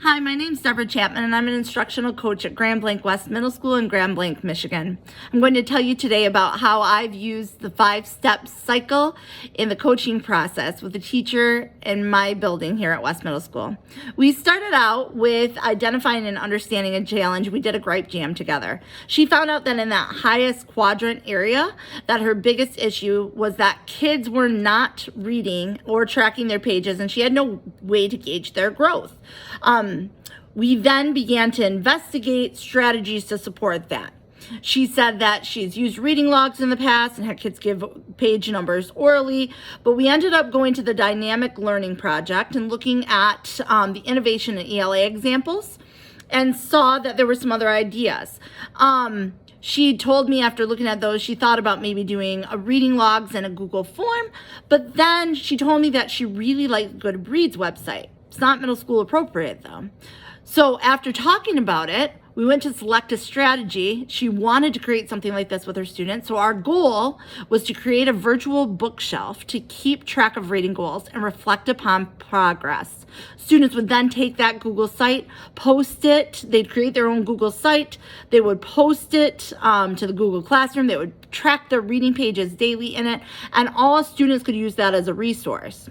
Hi, my name's Deborah Chapman, and I'm an instructional coach at Grand Blanc West Middle School in Grand Blanc, Michigan. I'm going to tell you today about how I've used the 5-step cycle in the coaching process with a teacher in my building here at West Middle School. We started out with identifying and understanding a challenge. We did a gripe jam together. She found out that in that highest quadrant area, that her biggest issue was that kids were not reading or tracking their pages, and she had no way to gauge their growth. We then began to investigate strategies to support that. She said that she's used reading logs in the past and had kids give page numbers orally, but we ended up going to the Dynamic Learning Project and looking at the innovation and ELA examples and saw that there were some other ideas. She told me after looking at those, she thought about maybe doing a reading logs and a Google form, but then she told me that she really liked Goodreads website. It's not middle school appropriate though. So after talking about it, we went to select a strategy. She wanted to create something like this with her students. So our goal was to create a virtual bookshelf to keep track of reading goals and reflect upon progress. Students would then take that Google site, post it. They'd create their own Google site. They would post it to the Google Classroom. They would track their reading pages daily in it, and all students could use that as a resource.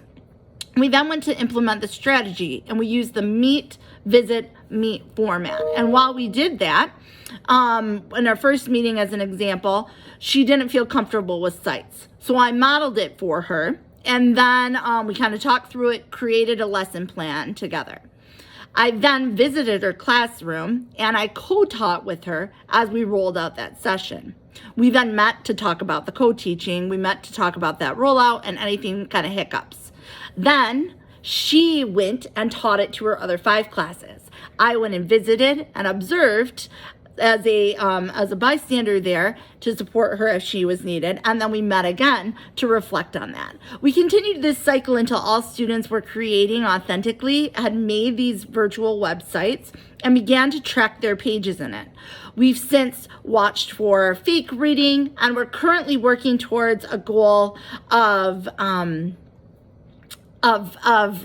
We then went to implement the strategy, and we used the meet, visit, meet format. And while we did that, in our first meeting as an example, she didn't feel comfortable with sites. So I modeled it for her, and then we kind of talked through it, created a lesson plan together. I then visited her classroom, and I co-taught with her as we rolled out that session. We then met to talk about the co-teaching. We met to talk about that rollout and anything kind of hiccups. Then she went and taught it to her other 5 classes. I went and visited and observed as a bystander there to support her if she was needed, and then we met again to reflect on that. We continued this cycle until all students were creating authentically, had made these virtual websites, and began to track their pages in it. We've since watched for fake reading, and we're currently working towards a goal of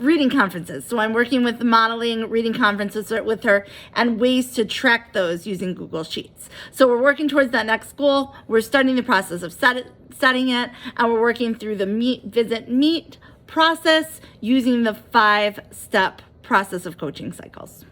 reading conferences. So I'm working with modeling reading conferences with her and ways to track those using Google Sheets. So we're working towards that next goal. We're starting the process of setting it, and we're working through the meet, visit, meet process using the 5-step process of coaching cycles.